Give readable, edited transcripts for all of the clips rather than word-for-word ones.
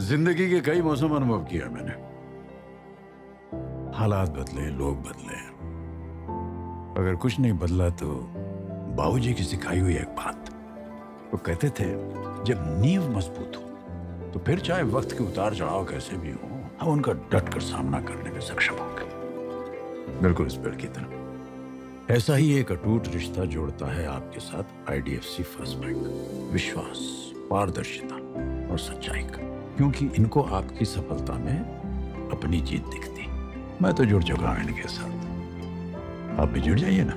जिंदगी के कई मौसम अनुभव किया मैंने। हालात बदले, लोग बदले, अगर कुछ नहीं बदला तो बाबूजी की सिखाई हुई एक बात, वो कहते थे जब नींव मजबूत हो तो फिर चाहे वक्त के उतार चढ़ाव कैसे भी हो, हम उनका डट कर सामना करने में सक्षम होंगे। बिल्कुल इस पेड़ की तरह ऐसा ही एक अटूट रिश्ता जोड़ता है आपके साथ आईडीएफसी फर्स्ट बैंक। विश्वास, पारदर्शिता और सच्चाई का, क्योंकि इनको आपकी सफलता में अपनी जीत दिखती। मैं तो जुड़ चुका हूं इनके साथ, आप भी जुड़ जाइए ना।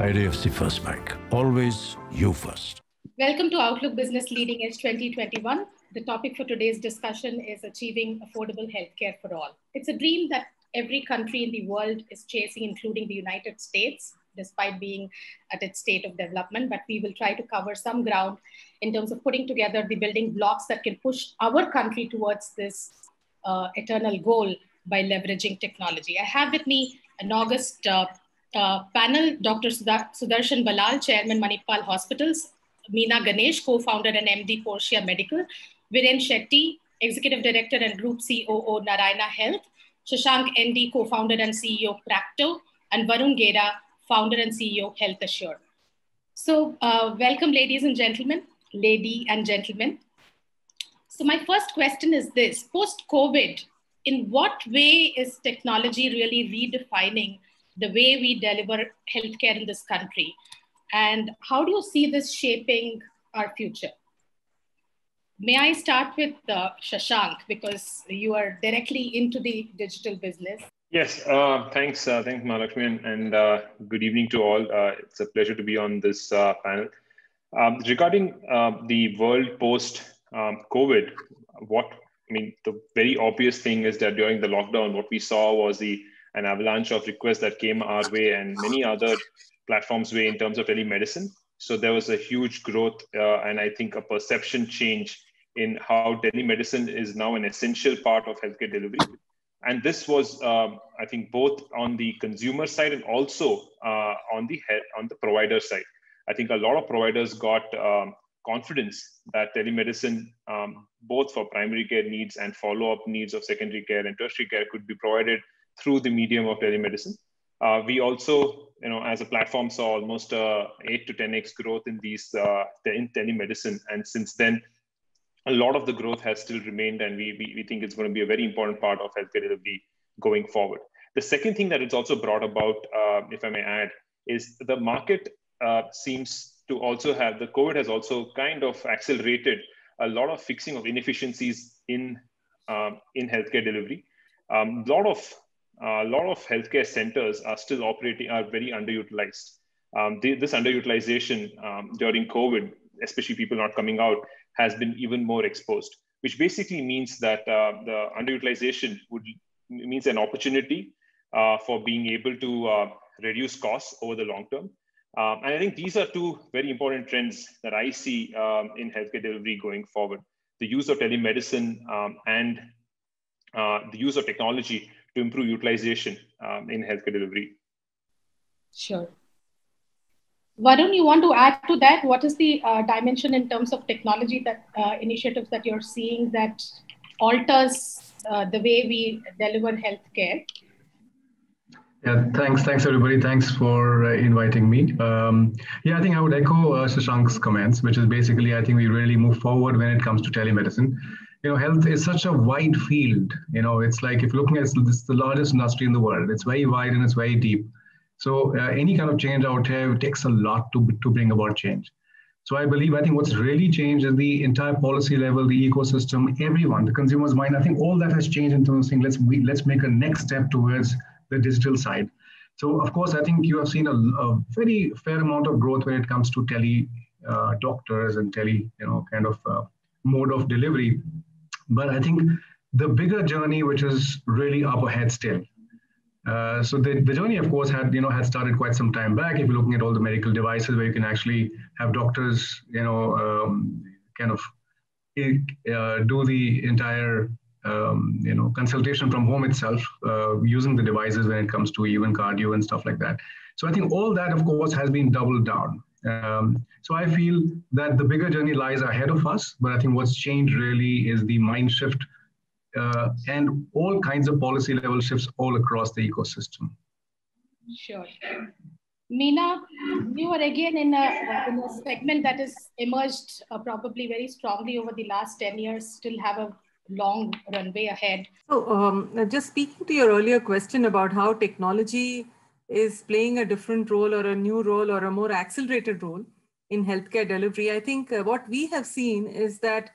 IDFC first bank, always you first. Welcome to Outlook Business Leading Edge 2021. The topic for today's discussion is achieving affordable healthcare for all. It's a dream that every country in the world is chasing, including the United States, despite being at its state of development. But we will try to cover some ground in terms of putting together the building blocks that can push our country towards this eternal goal by leveraging technology. I have with me an august panel, Dr. Sudarshan Balal, Chairman, Manipal Hospitals, Meena Ganesh, co-founder and MD, Portia Medical, Viren Shetty, Executive Director and Group COO, Narayana Health, Shashank ND, co-founder and CEO, Practo, and Varun Gera, founder and CEO, Health Assure. So welcome, ladies and gentlemen, lady and gentlemen. So my first question is this: post-COVID, in what way is technology really redefining the way we deliver healthcare in this country? And how do you see this shaping our future? May I start with Shashank, because you are directly into the digital business? Yes, thanks, Mahalakshmi, and good evening to all. It's a pleasure to be on this panel. Regarding the world post-COVID, the very obvious thing is that during the lockdown, what we saw was an avalanche of requests that came our way and many other platforms way in terms of telemedicine. So there was a huge growth and I think a perception change in how telemedicine is now an essential part of healthcare delivery. And this was, I think, both on the consumer side and also on the provider side. I think a lot of providers got confidence that telemedicine, both for primary care needs and follow-up needs of secondary care and tertiary care, could be provided through the medium of telemedicine. We also, as a platform, saw almost 8 to 10x growth in in telemedicine. And since then, a lot of the growth has still remained, and we think it's going to be a very important part of healthcare delivery going forward. The second thing that it's also brought about, if I may add, is the market seems to also have, the COVID has also kind of accelerated a lot of fixing of inefficiencies in healthcare delivery. A lot of healthcare centers are still operating, are very underutilized. This underutilization during COVID, especially people not coming out, has been even more exposed, which basically means that the underutilization means an opportunity for being able to reduce costs over the long term. And I think these are two very important trends that I see in healthcare delivery going forward: the use of telemedicine and the use of technology to improve utilization in healthcare delivery. Sure. Varun, you want to add to that? What is the dimension in terms of technology that initiatives that you're seeing that alters the way we deliver healthcare? Yeah, thanks everybody. Thanks for inviting me. I think I would echo Shashank's comments, which is basically, I think we really move forward when it comes to telemedicine. Health is such a wide field. It's like, if you're looking at this, the largest industry in the world. It's very wide and it's very deep. So any kind of change out here, it takes a lot to bring about change. So I think what's really changed is the entire policy level, the ecosystem, everyone, the consumer's mind. I think all that has changed in terms of saying, let's make a next step towards the digital side. So of course, I think you have seen a very fair amount of growth when it comes to tele doctors and mode of delivery. But I think the bigger journey, which is really up ahead still. So the journey, of course, had started quite some time back. If you're looking at all the medical devices where you can actually have doctors, do the entire, consultation from home itself, using the devices when it comes to even cardio and stuff like that. So I think all that, of course, has been doubled down. So I feel that the bigger journey lies ahead of us, but I think what's changed really is the mind shift and all kinds of policy level shifts all across the ecosystem. Sure. Meena, you are again in a segment that has emerged probably very strongly over the last 10 years, still have a long runway ahead. So just speaking to your earlier question about how technology is playing a different role or a new role or a more accelerated role in healthcare delivery, I think what we have seen is that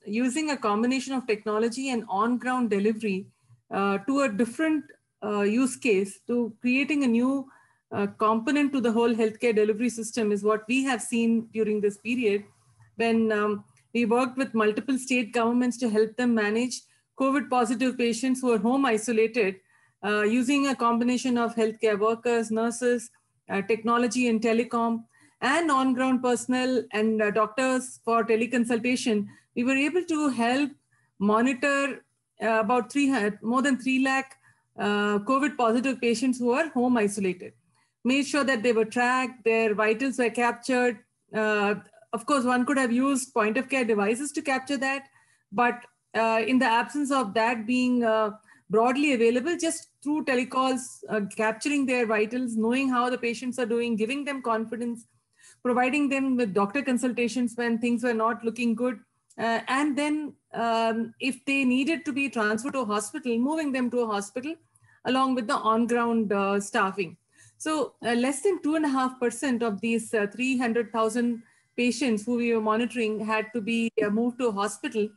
using a combination of technology and on-ground delivery to a different use case, to creating a new component to the whole healthcare delivery system is what we have seen during this period when we worked with multiple state governments to help them manage COVID positive patients who are home isolated using a combination of healthcare workers, nurses, technology and telecom, and on-ground personnel and doctors for teleconsultation. We were able to help monitor about more than 3 lakh COVID positive patients who are home isolated. Made sure that they were tracked, their vitals were captured. Of course, one could have used point of care devices to capture that, but in the absence of that being broadly available, just through telecalls, capturing their vitals, knowing how the patients are doing, giving them confidence, providing them with doctor consultations when things were not looking good, and then if they needed to be transferred to a hospital, moving them to a hospital along with the on-ground staffing. So less than 2.5% of these 300,000 patients who we were monitoring had to be moved to a hospital.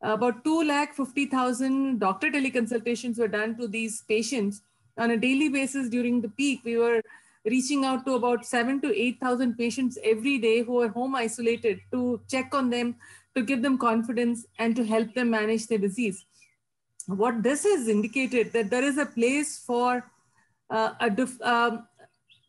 About 250,000 doctor teleconsultations were done to these patients on a daily basis during the peak. We were reaching out to about 7,000 to 8,000 patients every day who are home isolated to check on them, to give them confidence and to help them manage their disease. What this has indicated that there is a place for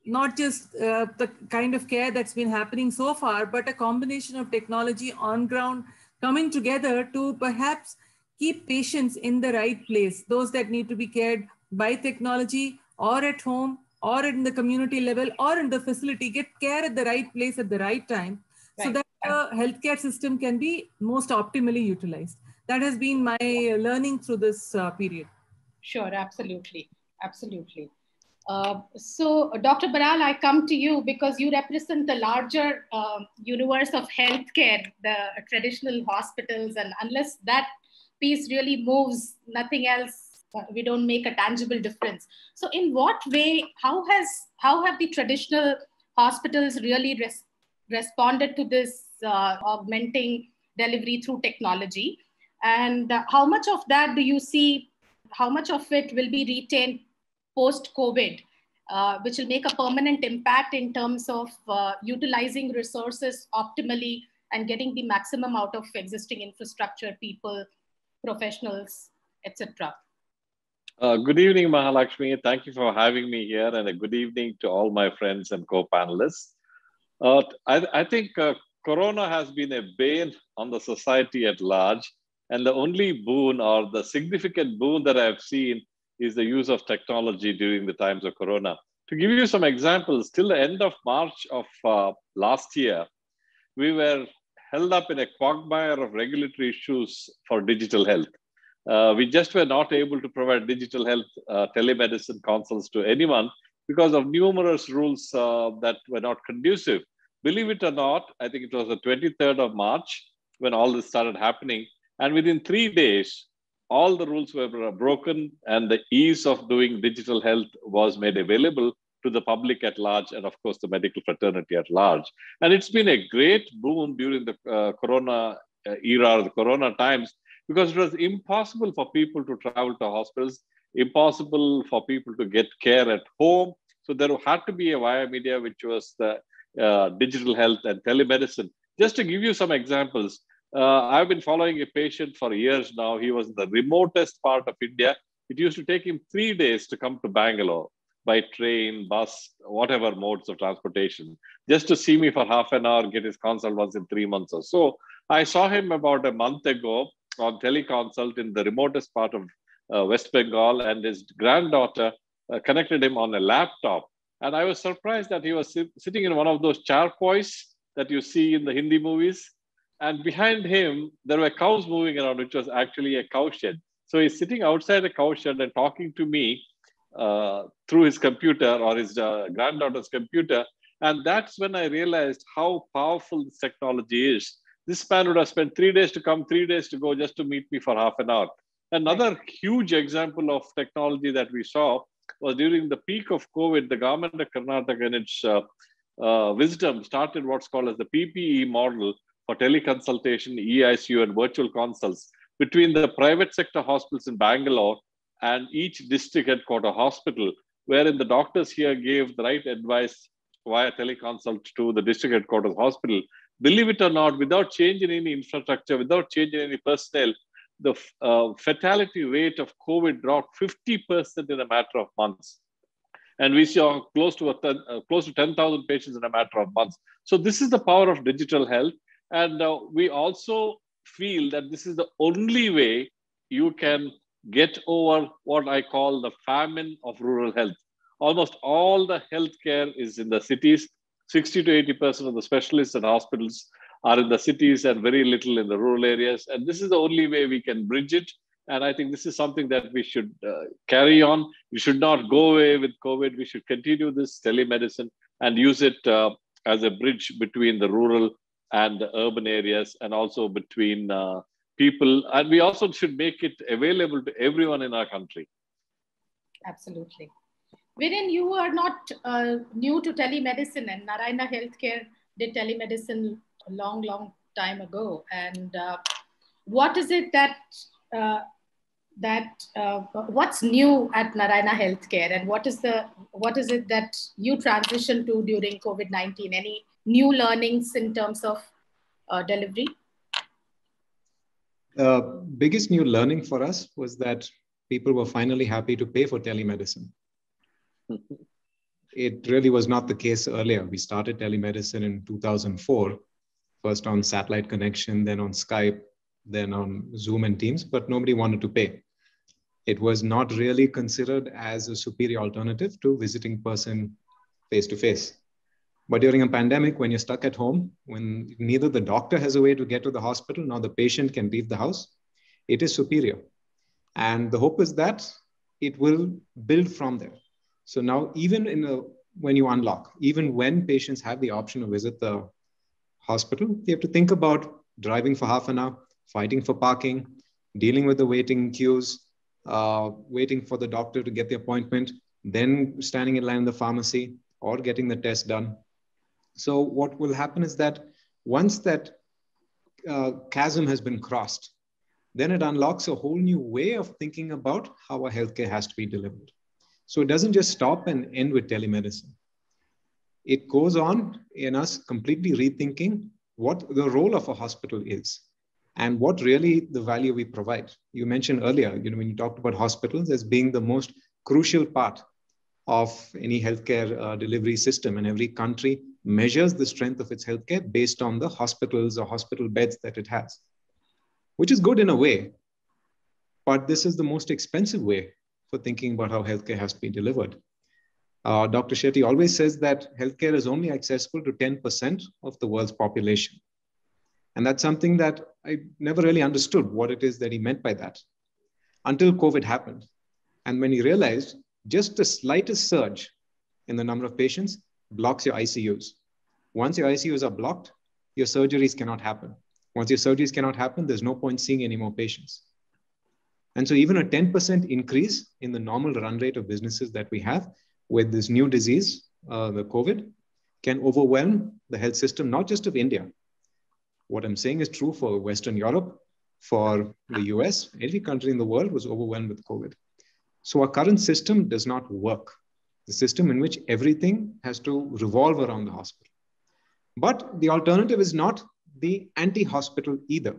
not just the kind of care that's been happening so far, but a combination of technology on ground coming together to perhaps keep patients in the right place, those that need to be cared by technology or at home or in the community level or in the facility, get care at the right place at the right time, right, so that the healthcare system can be most optimally utilized. That has been my learning through this period. Sure, absolutely, absolutely. So, Dr. Baral, I come to you because you represent the larger universe of healthcare, the traditional hospitals, and unless that piece really moves, nothing else, we don't make a tangible difference. So, in what way, how have the traditional hospitals really responded to this augmenting delivery through technology? And how much of that do you see, how much of it will be retained post-COVID, which will make a permanent impact in terms of utilizing resources optimally and getting the maximum out of existing infrastructure, people, professionals, etc. Good evening, Mahalakshmi. Thank you for having me here, and a good evening to all my friends and co-panelists. I think Corona has been a bane on the society at large, and the only boon or the significant boon that I've seen is the use of technology during the times of Corona. To give you some examples, till the end of March of last year, we were held up in a quagmire of regulatory issues for digital health. We just were not able to provide digital health telemedicine consults to anyone because of numerous rules that were not conducive. Believe it or not, I think it was the 23rd of March when all this started happening. And within 3 days, all the rules were broken and the ease of doing digital health was made available to the public at large and, of course, the medical fraternity at large. And it's been a great boon during the Corona era, or the Corona times, because it was impossible for people to travel to hospitals, impossible for people to get care at home. So there had to be a via media, which was the digital health and telemedicine. Just to give you some examples, I've been following a patient for years now. He was in the remotest part of India. It used to take him 3 days to come to Bangalore by train, bus, whatever modes of transportation, just to see me for half an hour, get his consult once in 3 months or so. I saw him about a month ago on teleconsult in the remotest part of West Bengal, and his granddaughter connected him on a laptop. And I was surprised that he was sitting in one of those charpoys that you see in the Hindi movies. And behind him, there were cows moving around, which was actually a cow shed. So he's sitting outside a cow shed and talking to me through his computer or his granddaughter's computer. And that's when I realized how powerful this technology is. This man would have spent 3 days to come, 3 days to go just to meet me for half an hour. Another huge example of technology that we saw was during the peak of COVID, the government of Karnataka in its wisdom started what's called as the PPE model for teleconsultation, eICU, and virtual consults between the private sector hospitals in Bangalore and each district headquarter hospital, wherein the doctors here gave the right advice via teleconsult to the district headquarters hospital. Believe it or not, without changing any infrastructure, without changing any personnel, the fatality rate of COVID dropped 50% in a matter of months. And we saw close to 10,000 patients in a matter of months. So this is the power of digital health. And we also feel that this is the only way you can get over what I call the famine of rural health. Almost all the healthcare is in the cities. 60 to 80% of the specialists and hospitals are in the cities and very little in the rural areas. And this is the only way we can bridge it. And I think this is something that we should carry on. We should not go away with COVID. We should continue this telemedicine and use it as a bridge between the rural and the urban areas, and also between people. And we also should make it available to everyone in our country. Absolutely. Viren, you are not new to telemedicine, and Narayana Healthcare did telemedicine a long time ago. And what is it what's new at Narayana Healthcare, and what is it that you transitioned to during COVID-19? Any new learnings in terms of delivery? The biggest new learning for us was that people were finally happy to pay for telemedicine. It really was not the case earlier. We started telemedicine in 2004, first on satellite connection, then on Skype, then on Zoom and Teams, but nobody wanted to pay. It was not really considered as a superior alternative to visiting person face-to-face. But during a pandemic, when you're stuck at home, when neither the doctor has a way to get to the hospital, nor the patient can leave the house, it is superior. And the hope is that it will build from there. So now, even when you unlock, even when patients have the option to visit the hospital, you have to think about driving for half an hour, fighting for parking, dealing with the waiting queues, waiting for the doctor to get the appointment, then standing in line in the pharmacy or getting the test done. So what will happen is that once that chasm has been crossed, then it unlocks a whole new way of thinking about how our healthcare has to be delivered. So it doesn't just stop and end with telemedicine. It goes on in us completely rethinking what the role of a hospital is and what really the value we provide. You mentioned earlier, when you talked about hospitals as being the most crucial part of any healthcare delivery system, and every country measures the strength of its healthcare based on the hospitals or hospital beds that it has, which is good in a way, but this is the most expensive way for thinking about how healthcare has to be delivered. Dr. Shetty always says that healthcare is only accessible to 10% of the world's population. And that's something that I never really understood what it is that he meant by that until COVID happened. And when he realized just the slightest surge in the number of patients blocks your ICUs. Once your ICUs are blocked, your surgeries cannot happen. Once your surgeries cannot happen, there's no point seeing any more patients. And so even a 10% increase in the normal run rate of businesses that we have with this new disease, the COVID, can overwhelm the health system, not just of India. What I'm saying is true for Western Europe, for the US, every country in the world was overwhelmed with COVID. So our current system does not work. The system in which everything has to revolve around the hospital. But the alternative is not the anti-hospital either.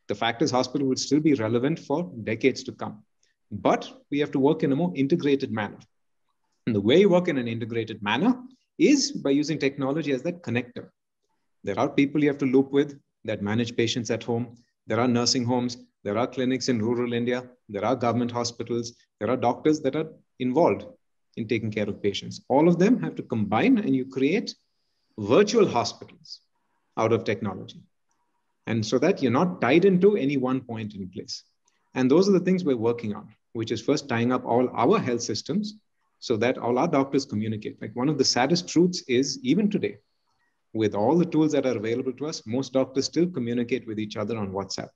The fact is hospital will still be relevant for decades to come. But we have to work in a more integrated manner. And the way you work in an integrated manner is by using technology as that connector. There are people you have to loop with that manage patients at home. There are nursing homes. There are clinics in rural India. There are government hospitals. There are doctors that are involved in taking care of patients. All of them have to combine, and you create virtual hospitals out of technology. And so that you're not tied into any one point in place. And those are the things we're working on, which is first tying up all our health systems so that all our doctors communicate. Like, one of the saddest truths is, even today, with all the tools that are available to us, most doctors still communicate with each other on WhatsApp.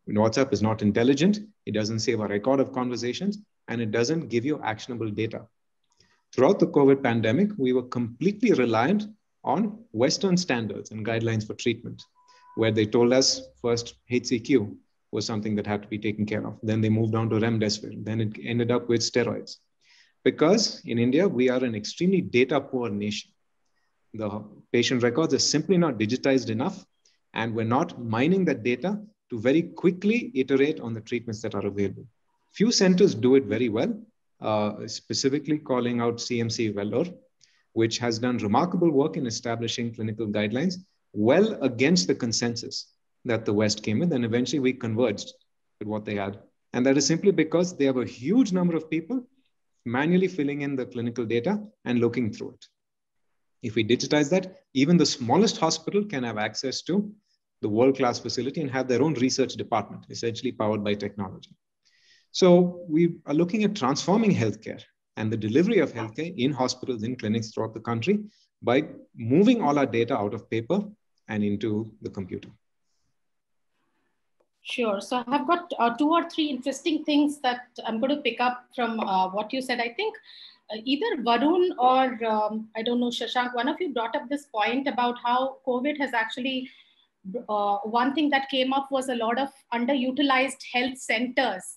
And WhatsApp is not intelligent. It doesn't save a record of conversations, and it doesn't give you actionable data. Throughout the COVID pandemic, we were completely reliant on Western standards and guidelines for treatment, where they told us first HCQ was something that had to be taken care of. Then they moved on to remdesivir. Then it ended up with steroids. Because in India, we are an extremely data poor nation. The patient records are simply not digitized enough, and we're not mining that data to very quickly iterate on the treatments that are available. Few centers do it very well, specifically calling out CMC Vellore, which has done remarkable work in establishing clinical guidelines well against the consensus that the West came with, and eventually we converged with what they had. And that is simply because they have a huge number of people manually filling in the clinical data and looking through it. If we digitize that, even the smallest hospital can have access to the world-class facility and have their own research department, essentially powered by technology. So we are looking at transforming healthcare and the delivery of healthcare in hospitals, in clinics throughout the country by moving all our data out of paper and into the computer. Sure. So I've got 2 or 3 interesting things that I'm going to pick up from what you said. I think either Varun or I don't know, Shashank, one of you brought up this point about how COVID has actually, one thing that came up was a lot of underutilized health centers.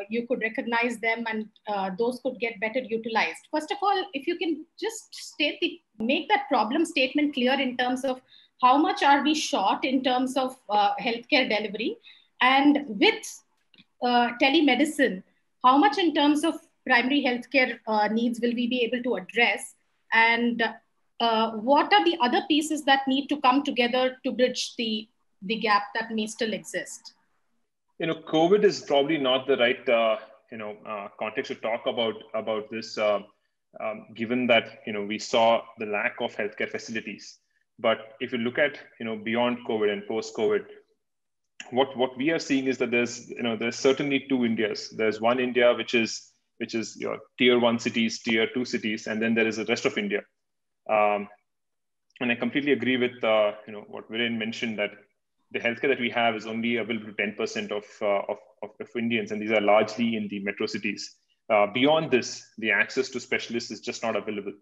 You could recognize them, and those could get better utilized. First of all, if you can just make that problem statement clear in terms of how much are we short in terms of healthcare delivery, and with telemedicine, how much in terms of primary healthcare needs will we be able to address, and what are the other pieces that need to come together to bridge the gap that may still exist? COVID is probably not the right context to talk about this, given that we saw the lack of healthcare facilities. But if you look at beyond COVID and post COVID, what we are seeing is that there's certainly 2 Indias. There's one India which is your tier 1 cities, tier 2 cities, and then there is the rest of India. And I completely agree with what Viren mentioned, that the healthcare that we have is only available to 10% of Indians, and these are largely in the metro cities. Beyond this, the access to specialists is just not available.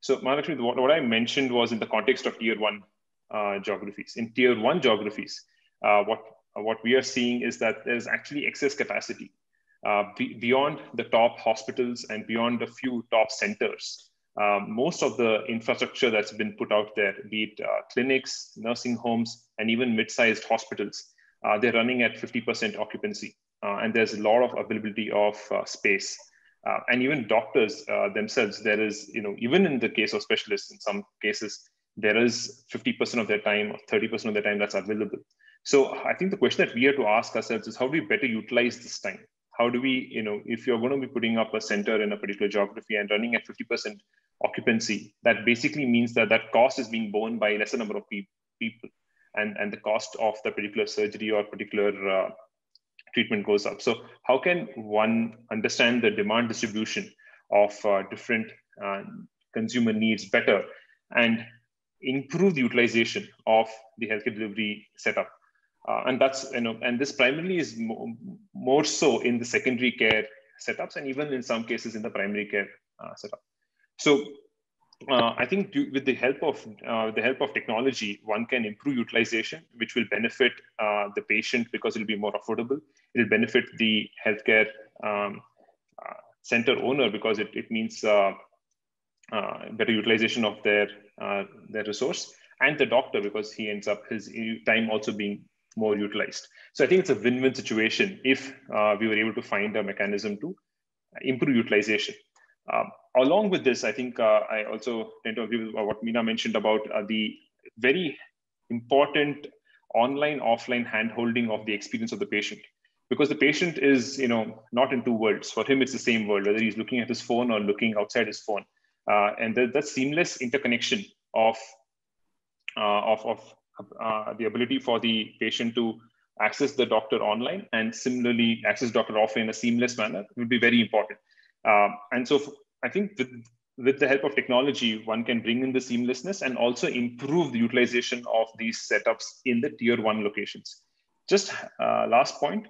So Mahalakshmi, what I mentioned was in the context of tier 1 geographies. In tier 1 geographies, what we are seeing is that there's actually excess capacity beyond the top hospitals and beyond a few top centers. Most of the infrastructure that's been put out there, be it clinics, nursing homes, and even mid-sized hospitals, they're running at 50% occupancy. And there's a lot of availability of space. And even doctors themselves, there is, even in the case of specialists, in some cases, there is 50% of their time or 30% of their time that's available. So I think the question that we have to ask ourselves is, how do we better utilize this time? How do we, if you're going to be putting up a center in a particular geography and running at 50% occupancy, that basically means that that cost is being borne by a lesser number of people. And the cost of the particular surgery or particular treatment goes up. So how can one understand the demand distribution of different consumer needs better and improve the utilization of the healthcare delivery setup? And that's, and this primarily is more so in the secondary care setups, and even in some cases in the primary care setup. So I think with the help of technology, one can improve utilization, which will benefit the patient because it'll be more affordable. It'll benefit the healthcare center owner because it means better utilization of their resource, and the doctor because he ends up his time also being more utilized. So I think it's a win-win situation if we were able to find a mechanism to improve utilization. Along with this, I think I also tend to agree with what Meena mentioned about the very important online-offline hand-holding of the experience of the patient. because the patient is, not in two worlds. For him, it's the same world, whether he's looking at his phone or looking outside his phone. And that seamless interconnection of the ability for the patient to access the doctor online and similarly access doctor offline in a seamless manner will be very important. And so I think with the help of technology, one can bring in the seamlessness and also improve the utilization of these setups in the tier 1 locations. Just last point,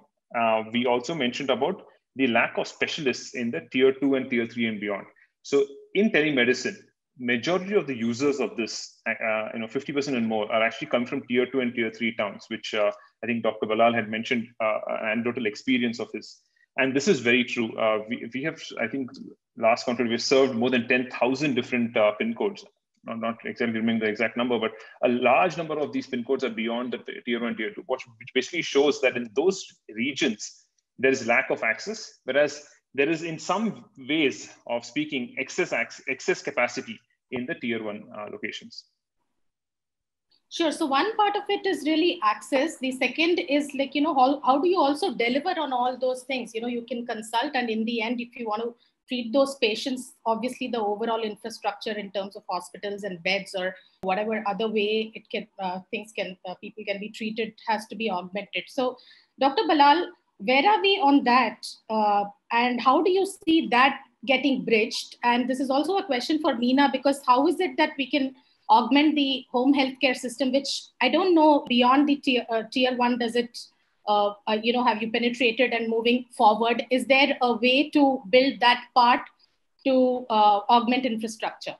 we also mentioned about the lack of specialists in the tier 2 and tier 3 and beyond. So in telemedicine, majority of the users of this, 50% and more are actually come from tier 2 and tier 3 towns, which I think Dr. Balal had mentioned an anecdotal experience of his. And this is very true. We have, I think, last count, we've served more than 10,000 different PIN codes. Not exactly remembering the exact number, but a large number of these PIN codes are beyond the tier 1, tier 2, which basically shows that in those regions, there is lack of access, whereas there is, in some ways of speaking, excess capacity in the tier 1 locations. Sure. So one part of it is really access. The second is like, how do you also deliver on all those things? You can consult, and in the end, if you want to treat those patients, obviously the overall infrastructure in terms of hospitals and beds or whatever other way it can, people can be treated has to be augmented. So Dr. Balal, where are we on that? And how do you see that getting bridged? And this is also a question for Meena, because how is it that we can augment the home healthcare system, which I don't know beyond the tier 1, does it, have you penetrated and moving forward? Is there a way to build that part to augment infrastructure?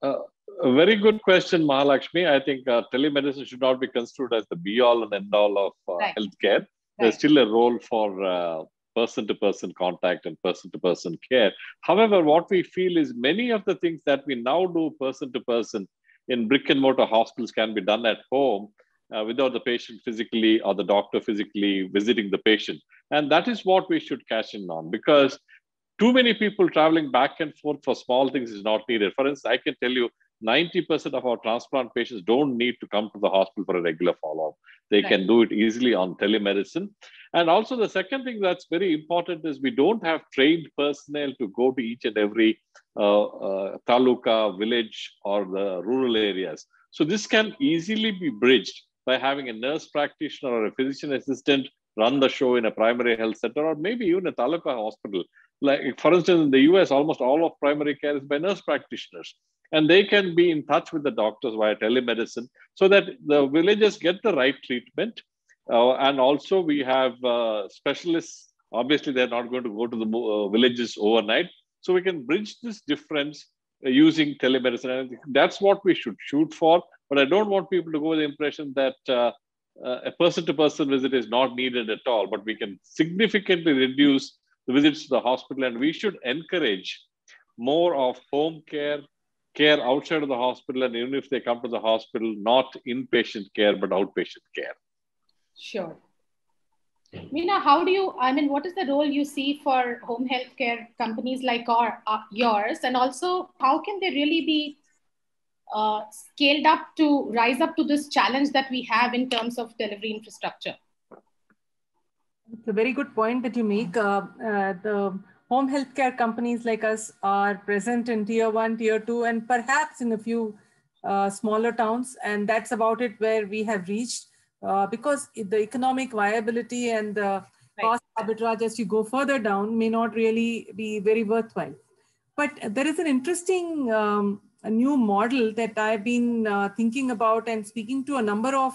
A very good question, Mahalakshmi. I think telemedicine should not be construed as the be-all and end-all of healthcare. There's still a role for person-to-person contact and person-to-person care. However, what we feel is many of the things that we now do person-to-person in brick-and-mortar hospitals can be done at home without the patient physically or the doctor physically visiting the patient. And that is what we should cash in on, because too many people traveling back and forth for small things is not needed. For instance, I can tell you 90% of our transplant patients don't need to come to the hospital for a regular follow-up. They can do it easily on telemedicine. And also the second thing that's very important is we don't have trained personnel to go to each and every taluka, village, or the rural areas. So this can easily be bridged by having a nurse practitioner or a physician assistant run the show in a primary health center, or maybe even a taluka hospital. Like, for instance, in the US, almost all of primary care is by nurse practitioners. And they can be in touch with the doctors via telemedicine so that the villagers get the right treatment. And also we have specialists. Obviously, they're not going to go to the villages overnight. So we can bridge this difference using telemedicine. And that's what we should shoot for. But I don't want people to go with the impression that a person-to-person visit is not needed at all. But we can significantly reduce the visits to the hospital. And we should encourage more of home care outside of the hospital, and even if they come to the hospital, not inpatient care, but outpatient care. Sure. Meena, what is the role you see for home healthcare companies like yours? And also, how can they really be scaled up to rise up to this challenge that we have in terms of delivery infrastructure? It's a very good point that you make. The home healthcare companies like us are present in tier 1, tier 2, and perhaps in a few smaller towns. And that's about it where we have reached because the economic viability and the cost arbitrage as you go further down may not really be very worthwhile. But there is an interesting a new model that I've been thinking about and speaking to a number of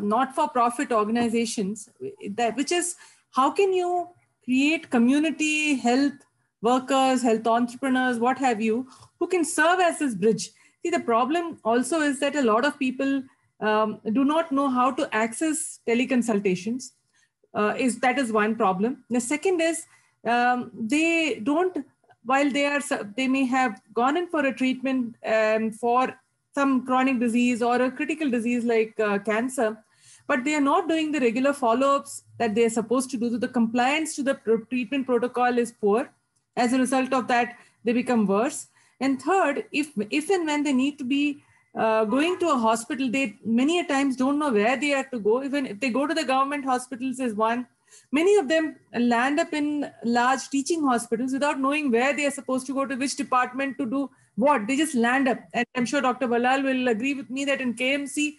not-for-profit organizations, which is, how can you create community health workers, health entrepreneurs, what have you, who can serve as this bridge? See, the problem also is that a lot of people do not know how to access teleconsultations. That is one problem. The second is they don't, while they may have gone in for a treatment for some chronic disease or a critical disease like cancer, but they are not doing the regular follow-ups that they are supposed to do. So the compliance to the treatment protocol is poor. As a result of that, they become worse. And third, if and when they need to be going to a hospital, they many a times don't know where they have to go. Even if they go to the government hospitals is one. Many of them land up in large teaching hospitals without knowing where they are supposed to go to, which department to do what. They just land up. And I'm sure Dr. Ballal will agree with me that in KMC,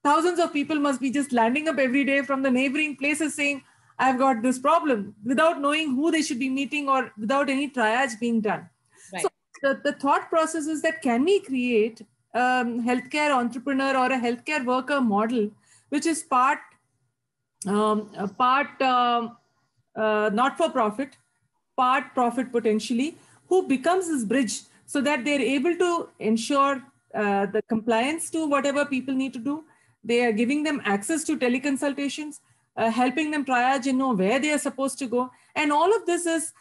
thousands of people must be just landing up every day from the neighboring places saying, I've got this problem, without knowing who they should be meeting or without any triage being done. Right. So the thought process is that can we create healthcare entrepreneur or a healthcare worker model, which is part not-for-profit, part profit potentially, who becomes this bridge so that they're able to ensure the compliance to whatever people need to do. They are giving them access to teleconsultations, helping them triage and know where they are supposed to go. And all of this is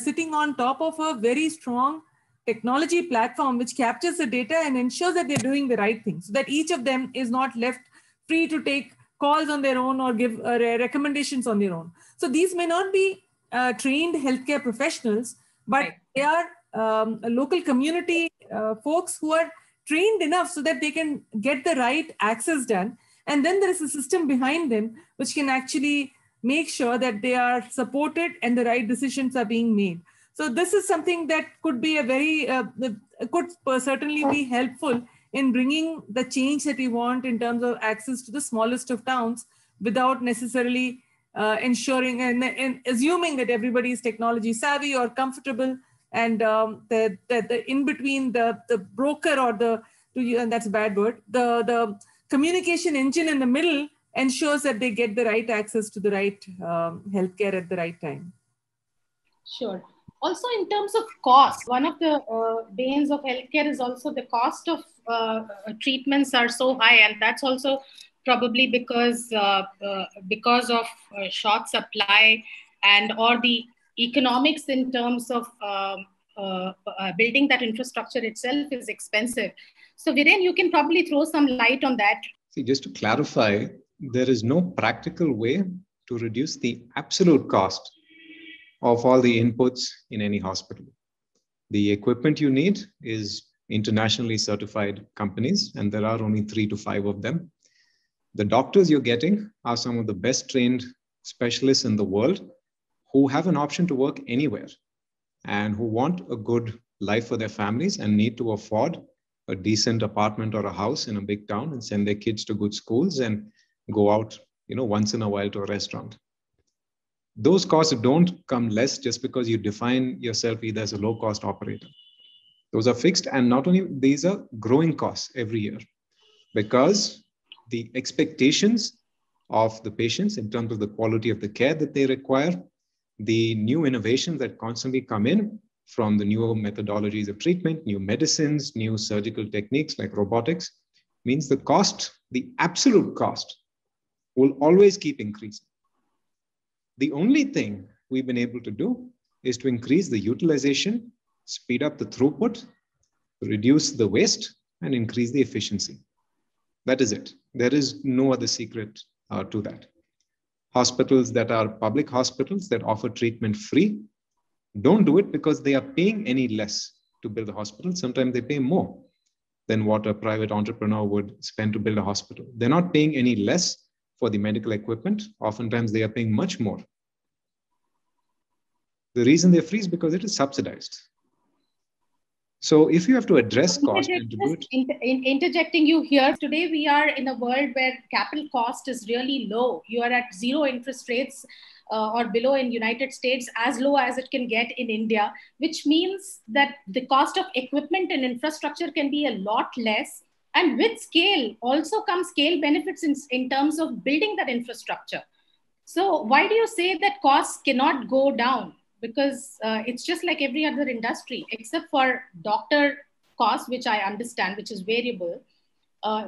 sitting on top of a very strong technology platform which captures the data and ensures that they're doing the right thing, so that each of them is not left free to take calls on their own or give recommendations on their own. So these may not be trained healthcare professionals, but right. They are local community folks who are trained enough so that they can get the right access done. And then there is a system behind them which can actually make sure that they are supported and the right decisions are being made. So this is something that could be a very, could certainly be helpful in bringing the change that we want in terms of access to the smallest of towns without necessarily ensuring and assuming that everybody is technology savvy or comfortable, and the in between the broker or and that's a bad word, the communication engine in the middle ensures that they get the right access to the right healthcare at the right time. Sure. Also, in terms of cost, one of the banes of healthcare is also the cost of treatments are so high, and that's also probably because of short supply and or the economics in terms of building that infrastructure itself is expensive. So, Viren, you can probably throw some light on that. See, just to clarify, there is no practical way to reduce the absolute cost of all the inputs in any hospital. The equipment you need is internationally certified companies, and there are only 3 to 5 of them. The doctors you're getting are some of the best trained specialists in the world who have an option to work anywhere and who want a good life for their families and need to afford a decent apartment or a house in a big town and send their kids to good schools and go out, once in a while to a restaurant. Those costs don't come less just because you define yourself either as a low-cost operator. Those are fixed, and not only these are growing costs every year because the expectations of the patients in terms of the quality of the care that they require, the new innovations that constantly come in from the newer methodologies of treatment, new medicines, new surgical techniques like robotics, means the cost, the absolute cost, will always keep increasing. The only thing we've been able to do is to increase the utilization, speed up the throughput, reduce the waste, and increase the efficiency. That is it. There is no other secret to that. Hospitals that are public hospitals that offer treatment free don't do it because they are paying any less to build a hospital. Sometimes they pay more than what a private entrepreneur would spend to build a hospital. They're not paying any less for the medical equipment. Oftentimes they are paying much more. The reason they're free is because it is subsidized. So if you have to address cost and to do it... Interjecting you here, today we are in a world where capital cost is really low. You are at 0 interest rates or below in United States, as low as it can get in India, which means that the cost of equipment and infrastructure can be a lot less. And with scale also comes scale benefits in terms of building that infrastructure. So why do you say that costs cannot go down? Because it's just like every other industry, except for doctor costs, which I understand, which is variable.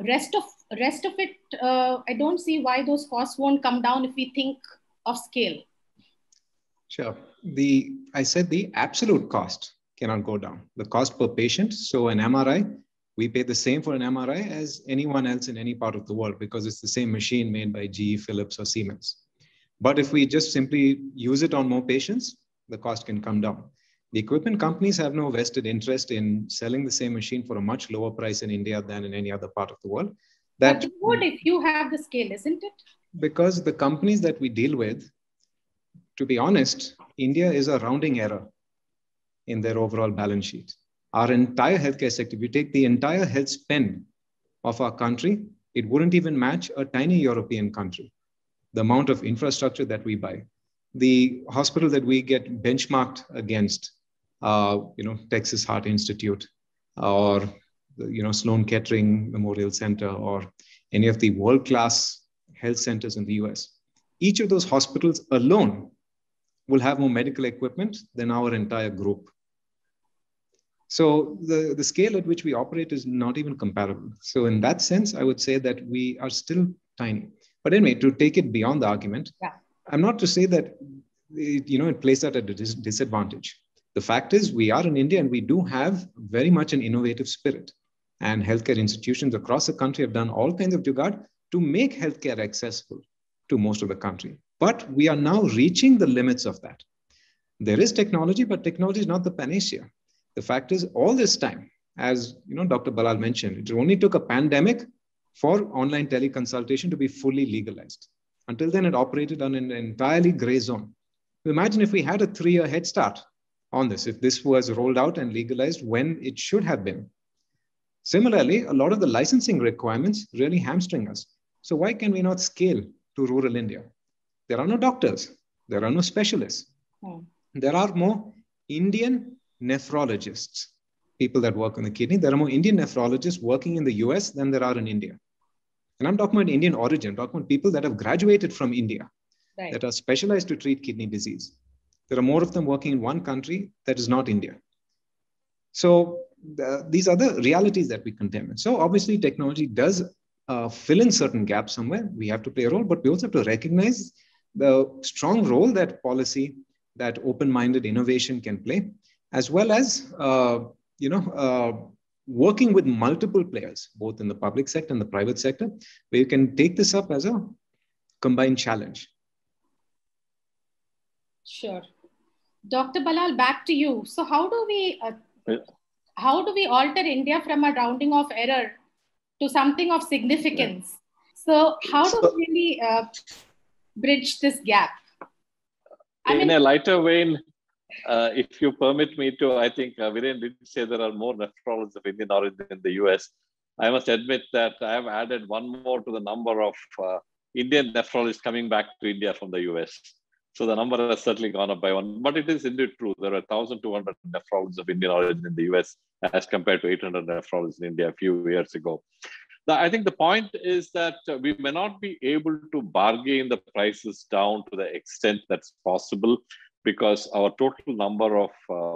Rest of it, I don't see why those costs won't come down if we think of scale. Sure. I said the absolute cost cannot go down. The cost per patient. So an MRI, we pay the same for an MRI as anyone else in any part of the world because it's the same machine made by GE, Philips, or Siemens. But if we just simply use it on more patients, the cost can come down. The equipment companies have no vested interest in selling the same machine for a much lower price in India than in any other part of the world. But they would if you have the scale, isn't it? Because the companies that we deal with, to be honest, India is a rounding error in their overall balance sheet. Our entire healthcare sector, if you take the entire health spend of our country, it wouldn't even match a tiny European country. The amount of infrastructure that we buy, the hospital that we get benchmarked against, Texas Heart Institute, or Sloan Kettering Memorial Center, or any of the world-class health centers in the US. Each of those hospitals alone will have more medical equipment than our entire group. So the scale at which we operate is not even comparable. So in that sense, I would say that we are still tiny. But anyway, to take it beyond the argument, I'm not to say that it plays that at a disadvantage. The fact is, we are in India and we do have very much an innovative spirit. And healthcare institutions across the country have done all kinds of jugaad to make healthcare accessible to most of the country. But we are now reaching the limits of that. There is technology, but technology is not the panacea. The fact is, all this time, as Dr. Balal mentioned, it only took a pandemic for online teleconsultation to be fully legalized. Until then, it operated on an entirely gray zone. Imagine if we had a 3-year head start on this, if this was rolled out and legalized when it should have been. Similarly, a lot of the licensing requirements really hamstring us. So why can we not scale to rural India? There are no doctors. There are no specialists. There are more Indian nephrologists, people that work on the kidney. There are more Indian nephrologists working in the US than there are in India. And I'm talking about Indian origin, I'm talking about people that have graduated from India, that are specialized to treat kidney disease. There are more of them working in one country that is not India. So these are the realities that we contend with. So obviously technology does fill in certain gaps somewhere. We have to play a role, but we also have to recognize the strong role that policy, that open-minded innovation can play, as well as working with multiple players, both in the public sector and the private sector, where you can take this up as a combined challenge. Sure. Dr. Balal, back to you. So how do we alter India from a rounding off error to something of significance? So how do we really bridge this gap? In a lighter vein, if you permit me to, I think Viren did say there are more nephrologists of Indian origin in the US. I must admit that I have added one more to the number of Indian nephrologists coming back to India from the US. So the number has certainly gone up by one, but it is indeed true. There are 1,200 nephrologists of Indian origin in the US as compared to 800 nephrologists in India a few years ago. I think the point is that we may not be able to bargain the prices down to the extent that's possible, because our total number of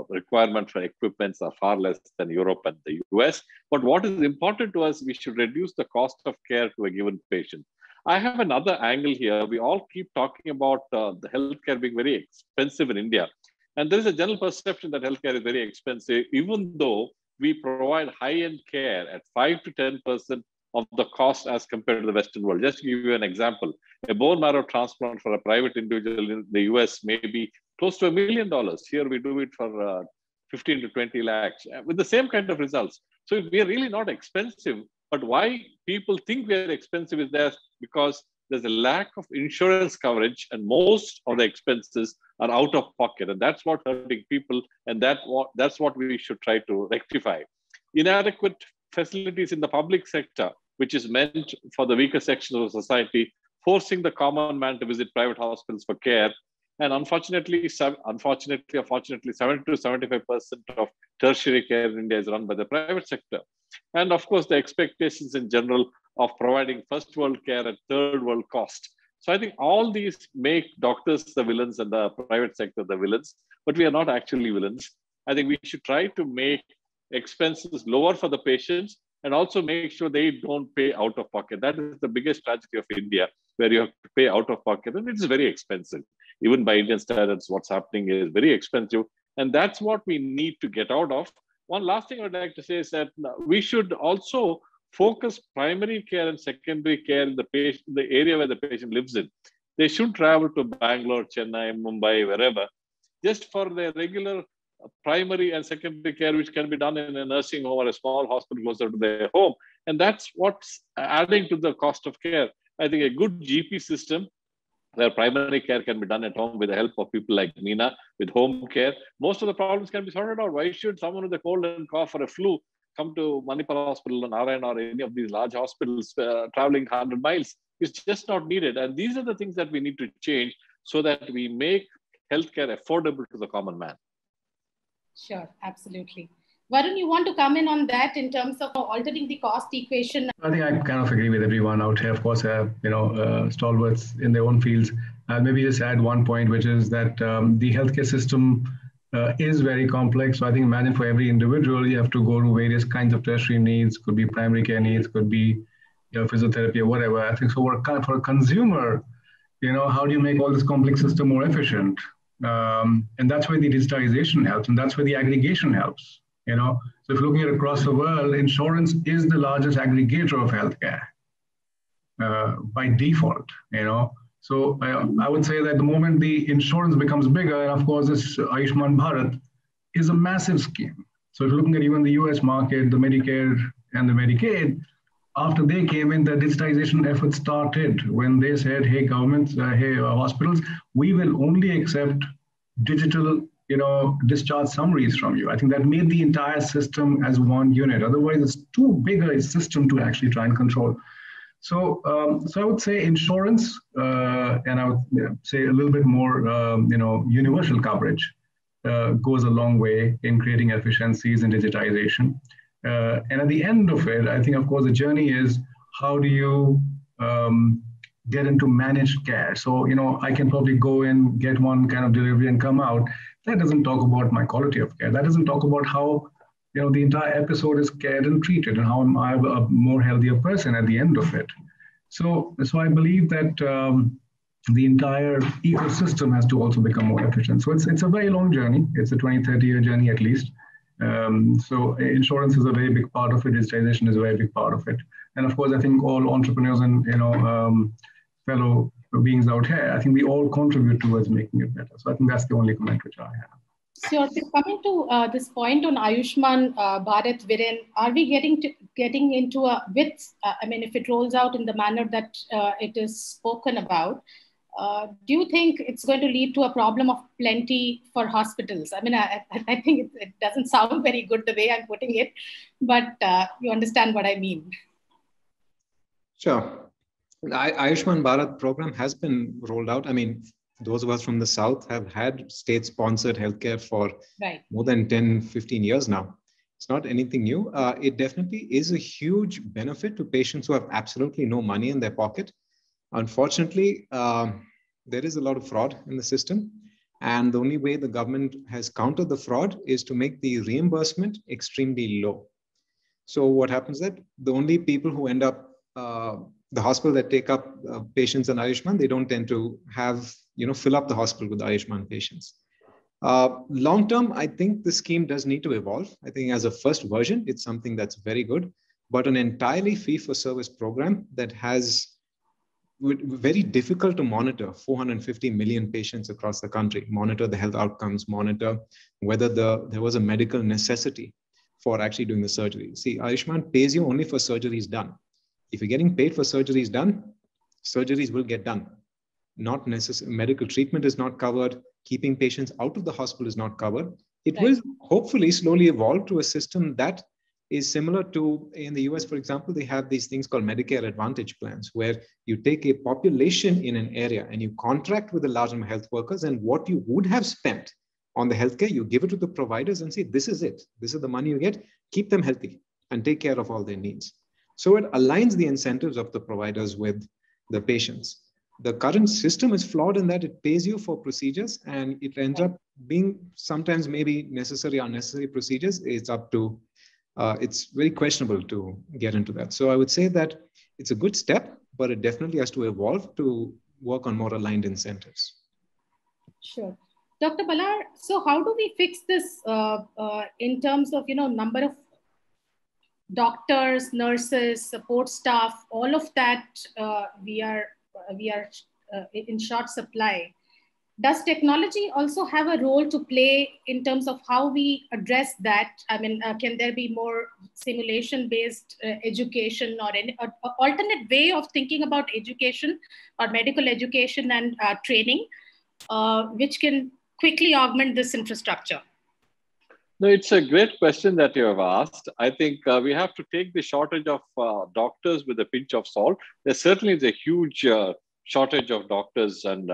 requirements for equipments are far less than Europe and the US. But what is important to us, we should reduce the cost of care to a given patient. I have another angle here. We all keep talking about the healthcare being very expensive in India. And there is a general perception that healthcare is very expensive, even though we provide high-end care at 5 to 10% of the cost as compared to the Western world. Just to give you an example, a bone marrow transplant for a private individual in the US may be close to $1 million. Here we do it for 15 to 20 lakhs with the same kind of results. So we are really not expensive. But why people think we are expensive is that because there's a lack of insurance coverage and most of the expenses are out of pocket. And that's what hurting people. And that's what we should try to rectify. Inadequate facilities in the public sector, which is meant for the weaker sections of society, forcing the common man to visit private hospitals for care. And unfortunately, 70 to 75% of tertiary care in India is run by the private sector. And of course, the expectations in general of providing first world care at third world cost. So I think all these make doctors the villains and the private sector the villains, but we are not actually villains. I think we should try to make expenses lower for the patients and also make sure they don't pay out of pocket. That is the biggest tragedy of India, where you have to pay out of pocket, and it's very expensive. Even by Indian standards, what's happening is very expensive, and that's what we need to get out of. One last thing I would like to say is that we should also focus primary care and secondary care in the area where the patient lives in. They should travel to Bangalore, Chennai, Mumbai, wherever, just for their regular primary and secondary care, which can be done in a nursing home or a small hospital closer to their home. And that's what's adding to the cost of care. I think a good GP system where primary care can be done at home with the help of people like Meena, with home care, most of the problems can be sorted out. Why should someone with a cold and cough or a flu come to Manipal Hospital or Narayan or any of these large hospitals traveling 100 miles? It's just not needed. And these are the things that we need to change so that we make healthcare affordable to the common man. Sure, absolutely. Varun, you want to come in on that in terms of altering the cost equation? I think I kind of agree with everyone out here. Of course, stalwarts in their own fields. I'll maybe just add one point, which is that the healthcare system is very complex. So I think imagine for every individual, you have to go to various kinds of tertiary needs, could be primary care needs, could be physiotherapy or whatever. I think so for a consumer, how do you make all this complex system more efficient? And that's where the digitization helps, and that's where the aggregation helps. So if you're looking at across the world, insurance is the largest aggregator of healthcare by default. So I would say that the moment the insurance becomes bigger, and of course this Ayushman Bharat is a massive scheme. So if you're looking at even the US market, the Medicare and the Medicaid, after they came in, the digitization effort started when they said, hey, governments, hey, hospitals, we will only accept digital, discharge summaries from you. I think that made the entire system as one unit. Otherwise, it's too big a system to actually try and control. So I would say insurance, and I would say a little bit more, universal coverage goes a long way in creating efficiencies and digitization. And at the end of it, I think, of course, the journey is how do you get into managed care? So, I can probably go in, get one kind of delivery and come out. That doesn't talk about my quality of care. That doesn't talk about how, the entire episode is cared and treated and how am I a more healthier person at the end of it. So I believe that the entire ecosystem has to also become more efficient. So it's a very long journey. It's a 20, 30-year journey at least. So insurance is a very big part of it. Digitization is a very big part of it. And of course, I think all entrepreneurs and fellow beings out here, I think we all contribute towards making it better. So I think that's the only comment which I have. So coming to this point on Ayushman Bharat, Viren, are we getting into if it rolls out in the manner that it is spoken about, do you think it's going to lead to a problem of plenty for hospitals? I mean, I think it doesn't sound very good the way I'm putting it, but you understand what I mean. Sure. The Ayushman Bharat program has been rolled out. I mean, those of us from the South have had state-sponsored healthcare for more than 10, 15 years now. It's not anything new. It definitely is a huge benefit to patients who have absolutely no money in their pocket. Unfortunately, there is a lot of fraud in the system. And the only way the government has countered the fraud is to make the reimbursement extremely low. So what happens is that the only people who end up, the hospital that take up patients in Ayushman, they don't tend to have, fill up the hospital with Ayushman patients. Long term, I think the scheme does need to evolve. I think as a first version, it's something that's very good, but an entirely fee-for-service program that has very difficult to monitor 450 million patients across the country, monitor the health outcomes, monitor whether there was a medical necessity for actually doing the surgery. See, Ayushman pays you only for surgeries done. If you're getting paid for surgeries done, surgeries will get done. Not necessarily, medical treatment is not covered. Keeping patients out of the hospital is not covered. It will hopefully slowly evolve to a system that is similar to, in the US, for example, they have these things called Medicare Advantage plans, where you take a population in an area and you contract with the large number of health workers, and what you would have spent on the healthcare, you give it to the providers and say, this is it. This is the money you get. Keep them healthy and take care of all their needs. So it aligns the incentives of the providers with the patients. The current system is flawed in that it pays you for procedures, and it ends up being sometimes maybe necessary or unnecessary procedures. It's up to, it's very questionable to get into that. So I would say that it's a good step, but it definitely has to evolve to work on more aligned incentives. Sure. Dr. Balar, so how do we fix this in terms of, number of doctors, nurses, support staff, all of that we are in short supply. Does technology also have a role to play in terms of how we address that? I mean, can there be more simulation-based education or any alternate way of thinking about education or medical education and training, which can quickly augment this infrastructure? No, it's a great question that you have asked. I think we have to take the shortage of doctors with a pinch of salt. There certainly is a huge shortage of doctors and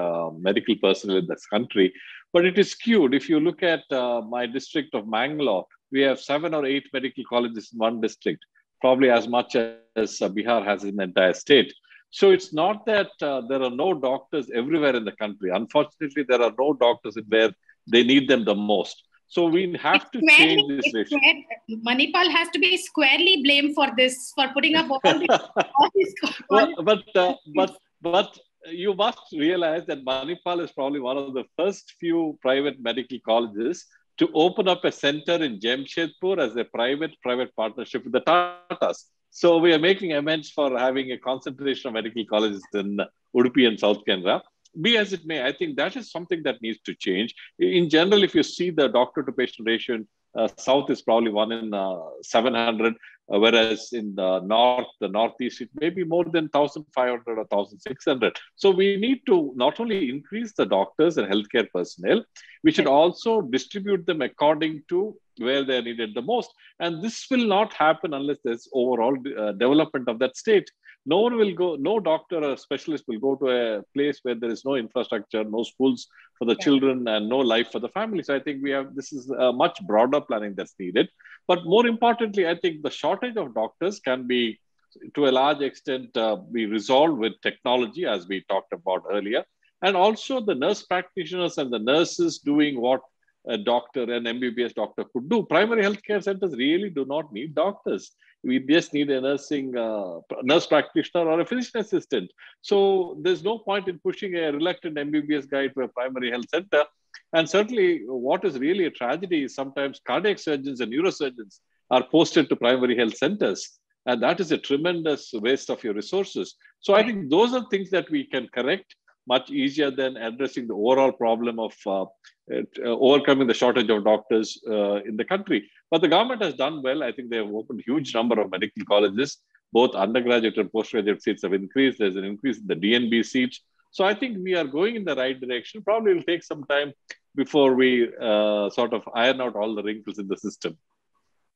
medical personnel in this country, but it is skewed. If you look at my district of Mangalore, we have 7 or 8 medical colleges in one district, probably as much as Bihar has in the entire state. So it's not that there are no doctors everywhere in the country. Unfortunately, there are no doctors where they need them the most. So we have to change this ratio. Manipal has to be squarely blamed for this, for putting up all these But you must realize that Manipal is probably one of the first few private medical colleges to open up a center in Jamshedpur as a private partnership with the Tatas. So we are making amends for having a concentration of medical colleges in Udupi and South Canara. Be as it may, I think that is something that needs to change. In general, if you see the doctor-to-patient ratio, South is probably 1 in 700, whereas in the Northeast, it may be more than 1,500 or 1,600. So we need to not only increase the doctors and healthcare personnel, we should also distribute them according to where they are needed the most. And this will not happen unless there's overall development of that state. No doctor or specialist will go to a place where there is no infrastructure, no schools for the children, and no life for the family. So I think this is a much broader planning that's needed. But more importantly, I think the shortage of doctors can be, to a large extent, be resolved with technology, as we talked about earlier. And also the nurse practitioners and the nurses doing what a doctor, an MBBS doctor could do. Primary healthcare centers really do not need doctors. We just need a nurse practitioner or a physician assistant. So there's no point in pushing a reluctant MBBS guy to a primary health center. And certainly what is really a tragedy is sometimes cardiac surgeons and neurosurgeons are posted to primary health centers. And that is a tremendous waste of your resources. So I think those are things that we can correct much easier than addressing the overall problem of overcoming the shortage of doctors in the country. But the government has done well. I think they have opened a huge number of medical colleges. Both undergraduate and postgraduate seats have increased. There's an increase in the DNB seats. So I think we are going in the right direction. Probably will take some time before we sort of iron out all the wrinkles in the system.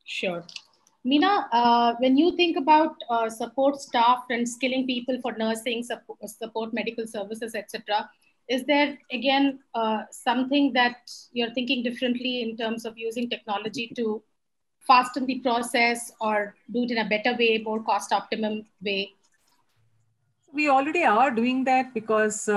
Sure. Meena, when you think about support staff and skilling people for nursing, support medical services, etc., is there again something that you're thinking differently in terms of using technology to fasten the process or do it in a better way, more cost optimum way? We already are doing that because,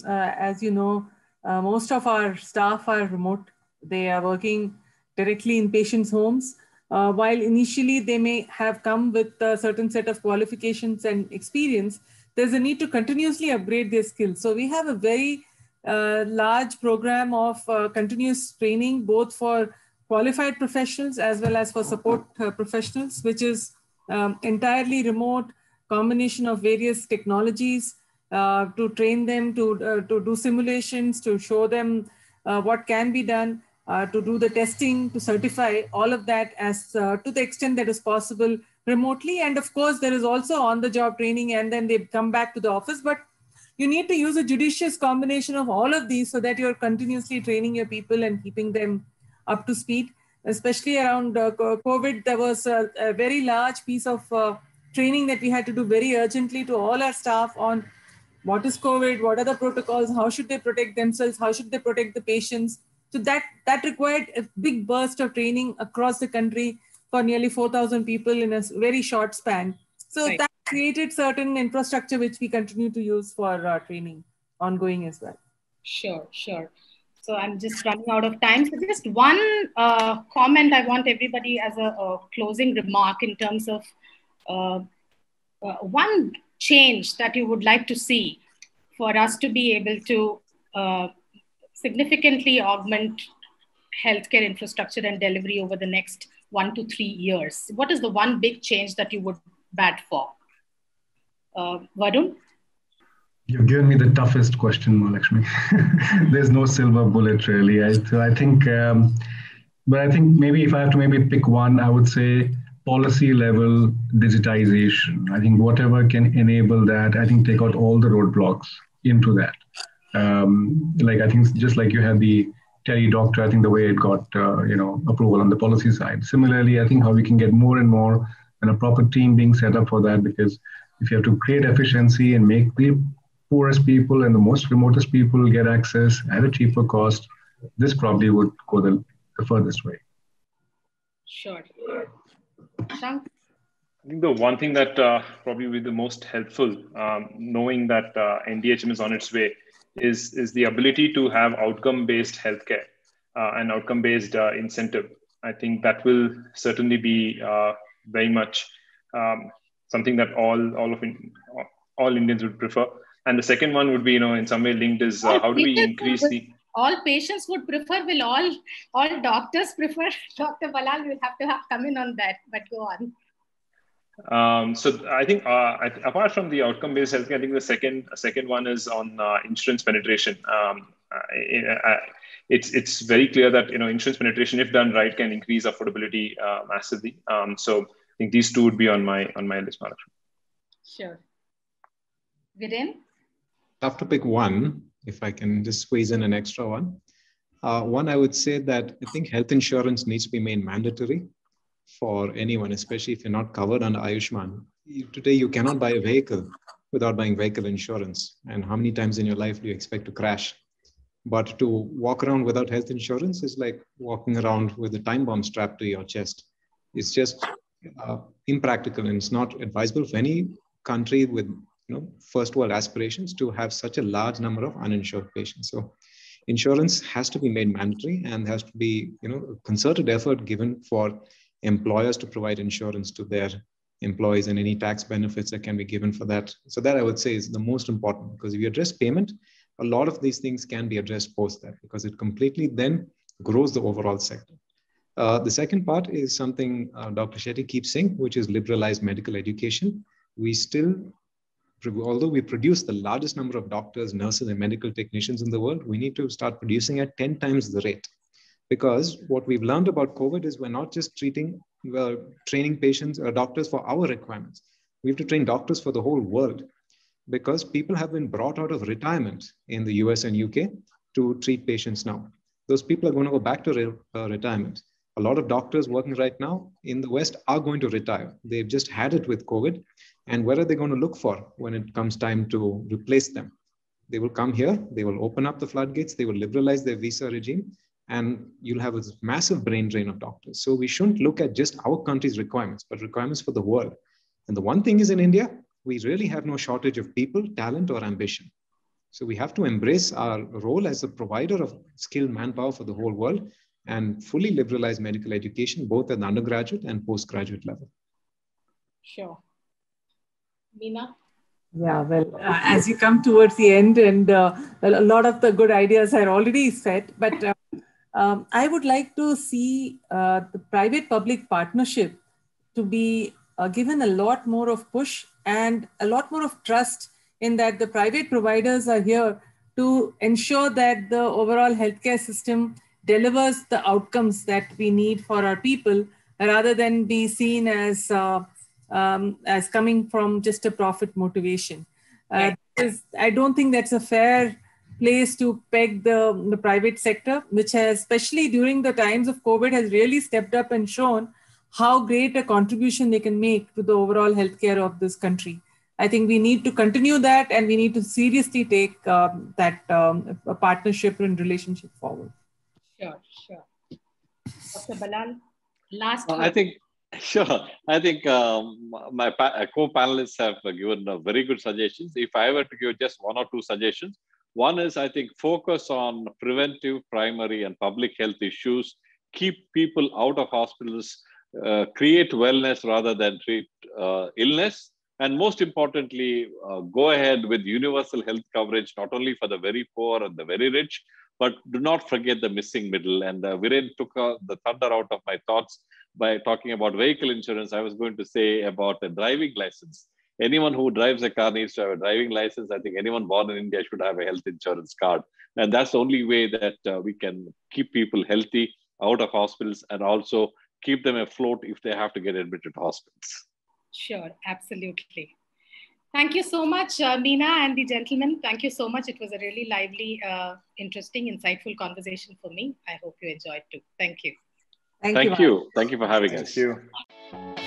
as you know, most of our staff are remote. They are working directly in patients' homes. While initially they may have come with a certain set of qualifications and experience, there's a need to continuously upgrade their skills. So we have a very large program of continuous training, both for qualified professionals as well as for support professionals, which is entirely remote, combination of various technologies to train them, to do simulations, to show them what can be done, to do the testing, to certify all of that as to the extent that is possible remotely. And of course, there is also on-the-job training, and then they come back to the office. But you need to use a judicious combination of all of these so that you're continuously training your people and keeping them up to speed. Especially around COVID, there was a very large piece of training that we had to do very urgently to all our staff on what is COVID, what are the protocols, how should they protect themselves, how should they protect the patients. So that required a big burst of training across the country for nearly 4,000 people in a very short span. So that created certain infrastructure which we continue to use for training ongoing as well. Sure. So I'm just running out of time. So just one comment I want everybody as a closing remark in terms of one change that you would like to see for us to be able to significantly augment healthcare infrastructure and delivery over the next 1 to 3 years. What is the one big change that you would bat for? Varun? You've given me the toughest question, Mahalakshmi. There's no silver bullet really. I think, but I think maybe if I have to maybe pick one, I would say policy level digitization. I think whatever can enable that, I think take out all the roadblocks into that. Like I think just like you had the tele doctor, I think the way it got approval on the policy side. Similarly, I think how we can get more and more and a proper team being set up for that, because if you have to create efficiency and make the poorest people and the most remotest people get access at a cheaper cost, this probably would go the furthest way. Sure. Shank? I think the one thing that probably will be the most helpful, knowing that NDHM is on its way, is the ability to have outcome-based healthcare and outcome-based incentive. I think that will certainly be very much something that all Indians would prefer. And the second one would be, in some way linked is how do we increase all patients would prefer, will all doctors prefer? Dr. Balal will have to come in on that, but go on. So I think apart from the outcome-based healthcare, I think the second one is on insurance penetration. It's very clear that insurance penetration, if done right, can increase affordability massively. So I think these two would be on my list, Mahalakshmi. Sure. Viren? Tough to pick one, if I can just squeeze in an extra one. One, I would say that I think health insurance needs to be made mandatory for anyone, especially if you're not covered under Ayushman. Today, you cannot buy a vehicle without buying vehicle insurance. And how many times in your life do you expect to crash? But to walk around without health insurance is like walking around with a time bomb strapped to your chest. It's just impractical, and it's not advisable for any country with first world aspirations to have such a large number of uninsured patients. So insurance has to be made mandatory, and there has to be a concerted effort given for employers to provide insurance to their employees, and any tax benefits that can be given for that. So that I would say is the most important, because if you address payment, a lot of these things can be addressed post that, because it completely then grows the overall sector. The second part is something Dr. Shetty keeps saying, which is liberalized medical education. We still, although we produce the largest number of doctors, nurses, and medical technicians in the world, we need to start producing at 10 times the rate. Because what we've learned about COVID is we're not just training patients or doctors for our requirements. We have to train doctors for the whole world, because people have been brought out of retirement in the US and UK to treat patients now. Those people are going to go back to retirement. A lot of doctors working right now in the West are going to retire. They've just had it with COVID. And where are they going to look for when it comes time to replace them? They will come here, they will open up the floodgates, they will liberalize their visa regime, and you'll have a massive brain drain of doctors. So we shouldn't look at just our country's requirements, but requirements for the world. And the one thing is, in India, we really have no shortage of people, talent, or ambition. So we have to embrace our role as a provider of skilled manpower for the whole world and fully liberalize medical education, both at the undergraduate and postgraduate level. Sure. Meena? Yeah, well, as you come towards the end, and a lot of the good ideas are already set, but I would like to see the private-public partnership to be given a lot more of push and a lot more of trust in that the private providers are here to ensure that the overall healthcare system delivers the outcomes that we need for our people, rather than be seen as coming from just a profit motivation. I don't think that's a fair place to peg the private sector, which has, especially during the times of COVID, has really stepped up and shown how great a contribution they can make to the overall healthcare of this country. I think we need to continue that, and we need to seriously take that partnership and relationship forward. Sure. Dr. Balal, last I think my co-panelists have given very good suggestions. If I were to give just one or two suggestions, one is, I think, focus on preventive, primary, and public health issues, keep people out of hospitals, create wellness rather than treat illness. And most importantly, go ahead with universal health coverage, not only for the very poor and the very rich, but do not forget the missing middle. And Viren took the thunder out of my thoughts by talking about vehicle insurance. I was going to say about a driving license. anyone who drives a car needs to have a driving license. I think anyone born in India should have a health insurance card. And that's the only way that we can keep people healthy out of hospitals and also keep them afloat if they have to get admitted to hospitals. Sure, absolutely. Thank you so much, Meena and the gentlemen. Thank you so much. It was a really lively, interesting, insightful conversation for me. I hope you enjoyed too. Thank you. Thank you. Thank you for having us. Thank you.